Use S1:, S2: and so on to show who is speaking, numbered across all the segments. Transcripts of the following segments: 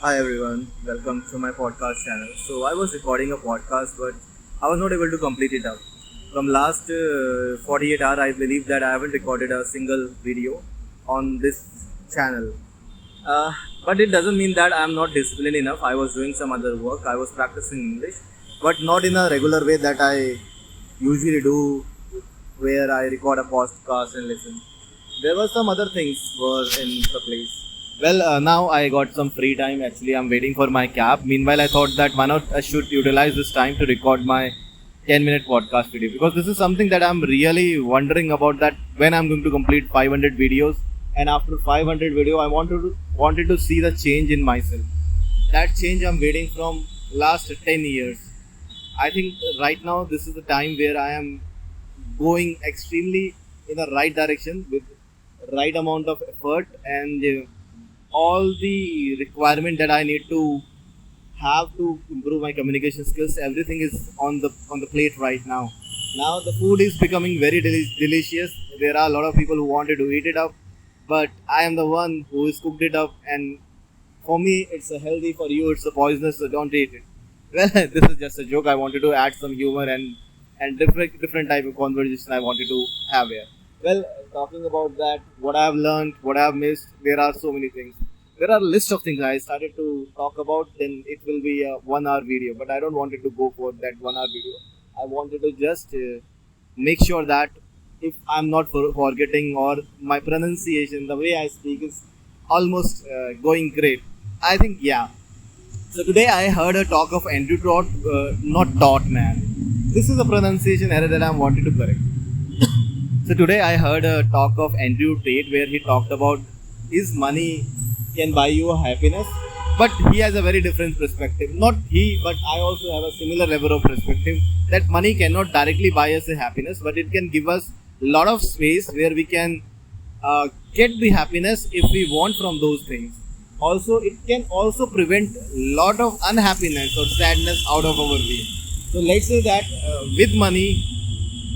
S1: Hi everyone, welcome to my podcast channel. So I was recording a podcast, but I was not able to complete it up. From last 48 hours, I believe that I haven't recorded a single video on this channel. Uh, but it doesn't mean that I'm not disciplined enough. I was doing some other work. I was practicing English, but not in a regular way that I usually do, where I record a podcast and listen. There were some other things were in the place. Now I got some free time. Actually, I'm waiting for my cab. Meanwhile, I thought that why not I should utilize this time to record my 10-minute podcast video, because this is something that I'm really wondering about, that when I'm going to complete 500 videos, and after 500 video I wanted to see the change in myself. That change I'm waiting from last 10 years. I think right now this is the time where I am going extremely in the right direction with right amount of effort and all the requirement that I need to have to improve my communication skills. Everything is on the plate right now. Now the food is becoming very delicious. There are a lot of people who wanted to eat it up, but I am the one who is cooked it up, and for me it's a healthy. For you it's a poisonous, so don't eat it. Well, this is just a joke. I wanted to add some humor and different type of conversation I wanted to have here. Well, talking about that, what I have learned, what I have missed, there are so many things. There are a list of things I started to talk about. Then it will be a 1 hour video, but I don't want it to go for that 1 hour video. I wanted to just make sure that if I'm not forgetting, or my pronunciation, the way I speak is almost going great. I think, yeah. So today I heard a talk of Andrew Todd, not Dot man. This is a pronunciation error that I wanted to correct. So today I heard a talk of Andrew Tate where he talked about, is money can buy you a happiness, but he has a very different perspective. Not he, but I also have a similar level of perspective, that money cannot directly buy us a happiness, but it can give us a lot of space where we can get the happiness if we want from those things. Also, it can also prevent a lot of unhappiness or sadness out of our way. So let's say that with money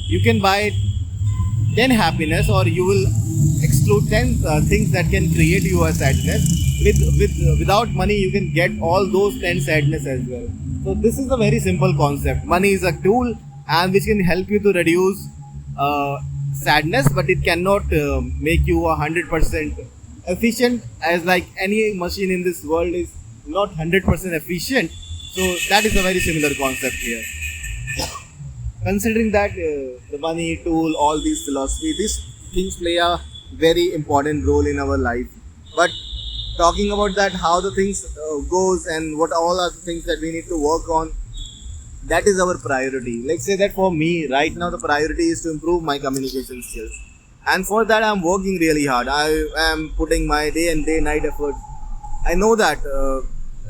S1: you can buy 10 happiness, or you will exclude 10 things that can create you a sadness. Without money you can get all those 10 sadness as well. So this is a very simple concept. Money is a tool and which can help you to reduce sadness, but it cannot make you 100% efficient, as like any machine in this world is not 100% efficient. So that is a very similar concept here. Considering that the money tool, all these philosophy, these things play a very important role in our life. But talking about that, how the things goes and what all are the things that we need to work on, that is our priority. Let's say that for me right now the priority is to improve my communication skills, and for that I'm working really hard. I am putting my day and day night effort. I know that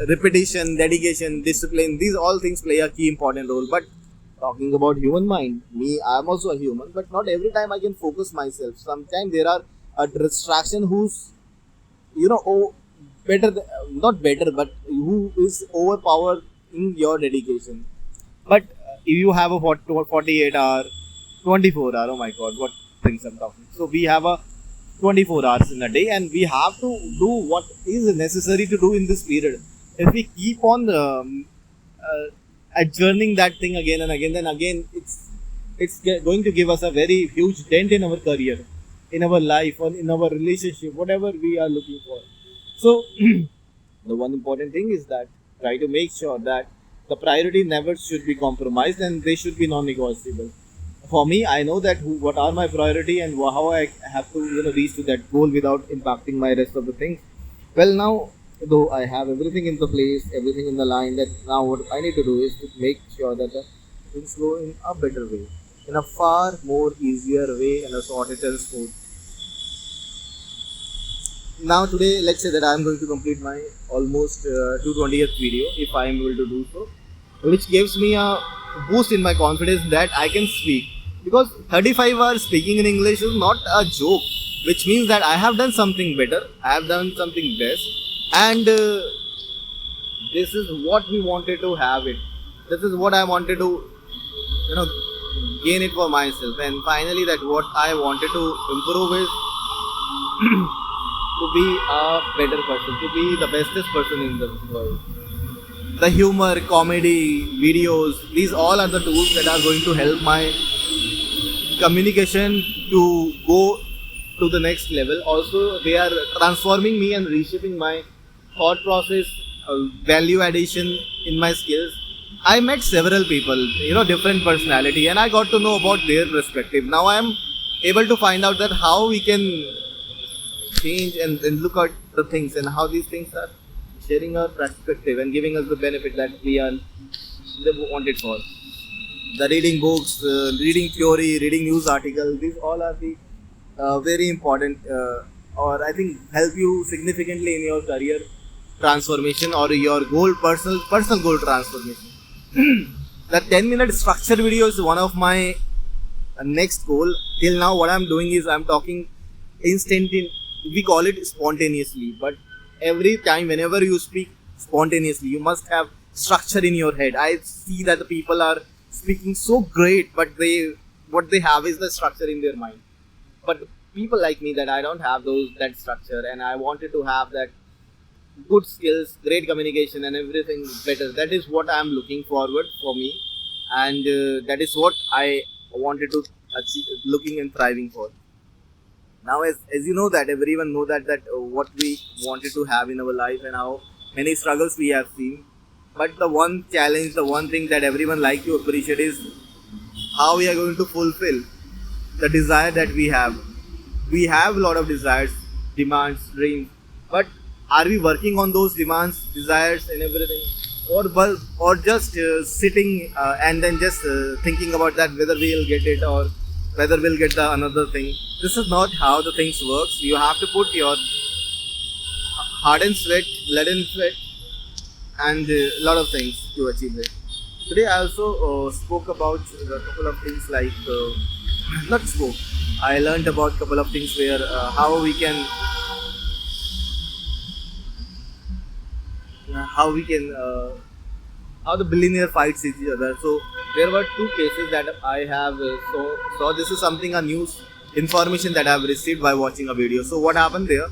S1: repetition, dedication, discipline, these all things play a key important role. But talking about human mind, me, I'm also a human, but not every time I can focus myself. Sometimes there are a distraction who's, better, not better, but who is overpowering your dedication. But if you have a 48 hour, 24 hour, oh my god, what things I'm talking. So we have a 24 hours in a day, and we have to do what is necessary to do in this period. If we keep on adjourning that thing again and again, then again going to give us a very huge dent in our career, in our life, or in our relationship, whatever we are looking for. So the one important thing is that try to make sure that the priority never should be compromised, and they should be non-negotiable. For me, I know that what are my priority and how I have to reach to that goal without impacting my rest of the things. Well, now though I have everything in the place, everything in the line, that now what I need to do is to make sure that the things go in a better way, in a far more easier way, and a sorted and smooth. Now today, let's say that I am going to complete my almost 220th video, if I am able to do so, which gives me a boost in my confidence that I can speak. Because 35 hours speaking in English is not a joke, which means that I have done something better, I have done something best, and this is what we wanted to have it. This is what I wanted to, gain it for myself. And finally, that what I wanted to improve is to be a better person, to be the bestest person in the world. The humor, comedy, videos, these all are the tools that are going to help my communication to go to the next level. Also, they are transforming me and reshaping my thought process, value addition in my skills. I met several people, different personality, and I got to know about their perspective. Now I am able to find out that how we can change and look at the things and how these things are sharing our perspective and giving us the benefit that we are they wanted for. The reading books, reading theory, reading news articles, these all are the very important or I think help you significantly in your career transformation or your personal goal transformation. The 10-minute structure video is one of my next goal. Till now what I'm doing is I'm talking we call it spontaneously, but every time whenever you speak spontaneously you must have structure in your head. I see that the people are speaking so great, but what they have is the structure in their mind. But people like me, that I don't have that structure, and I wanted to have that good skills, great communication, and everything better. That is what I am looking forward for me, and that is what I wanted to achieve, looking and thriving for. Now, as you know that everyone know that what we wanted to have in our life and how many struggles we have seen. But the one challenge, the one thing that everyone like to appreciate is how we are going to fulfill the desire that we have. We have a lot of desires, demands, dreams, but are we working on those demands, desires, and everything, or just sitting and then just thinking about that whether we'll get it or whether we'll get the another thing? This is not how the things works. You have to put your heart and sweat, blood and sweat, and a lot of things to achieve it. Today I also spoke about a couple of things like not spoke. I learned about a couple of things where how the billionaire fights each other. So there were two cases that I have saw. This is something a news information that I have received by watching a video. So what happened there?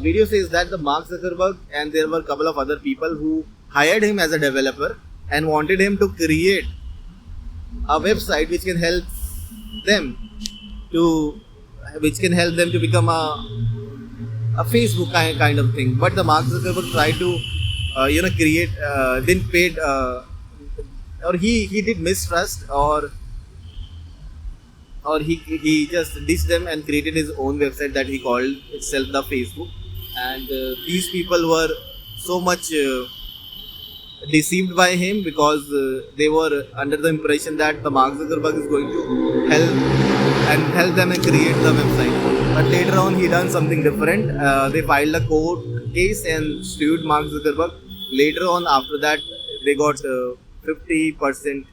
S1: Video says that the Mark Zuckerberg and there were a couple of other people who hired him as a developer and wanted him to create a website which can help them to become a Facebook kind of thing. But the Mark Zuckerberg tried to create didn't paid or he did mistrust or he just ditched them and created his own website that he called itself the Facebook. And these people were so much deceived by him because they were under the impression that the Mark Zuckerberg is going to help them and create the website. But later on he done something different. They filed a court case and sued Mark Zuckerberg. Later on after that they got 50%,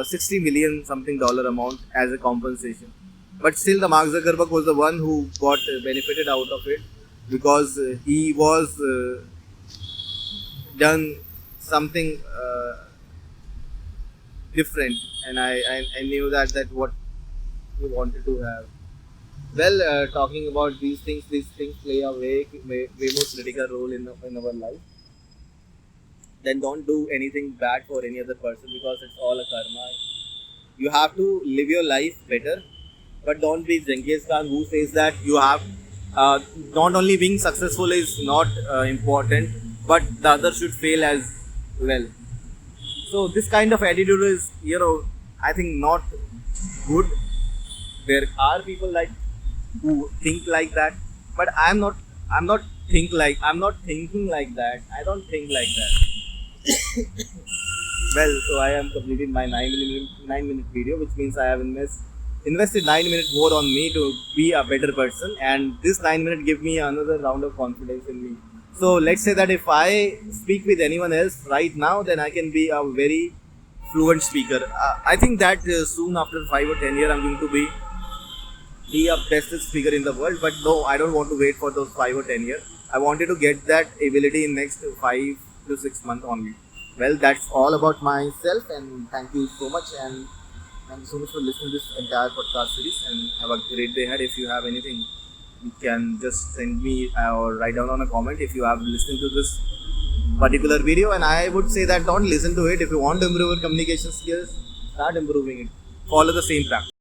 S1: 60 million something dollar amount as a compensation. But still the Mark Zuckerberg was the one who got benefited out of it because he was done something different, and I knew that what he wanted to have. Well, talking about these things play a way more critical role in our life. Then don't do anything bad for any other person because it's all a karma. You have to live your life better, but don't be Genghis Khan who says that you have not only being successful is not important, but the other should fail as well. So this kind of attitude is, I think not good. There are people who think like that, but I'm not thinking like that. I don't think like that. Well, so I am completing my 9-minute video, which means I have invested 9 minutes more on me to be a better person, and this 9 minutes give me another round of confidence in me. So let's say that if I speak with anyone else right now, then I can be a very fluent speaker. I think that soon after 5 or 10 years I'm going to be a best speaker in the world, but no, I don't want to wait for those 5 or 10 years. I wanted to get that ability in next 5 to 6 months only. Well, that's all about myself, and thank you so much, and thank you so much for listening to this entire podcast series, and have a great day ahead. If you have anything you can just send me or write down on a comment if you have listened to this particular video. And I would say that don't listen to it. If you want to improve your communication skills, start improving it. Follow the same practice.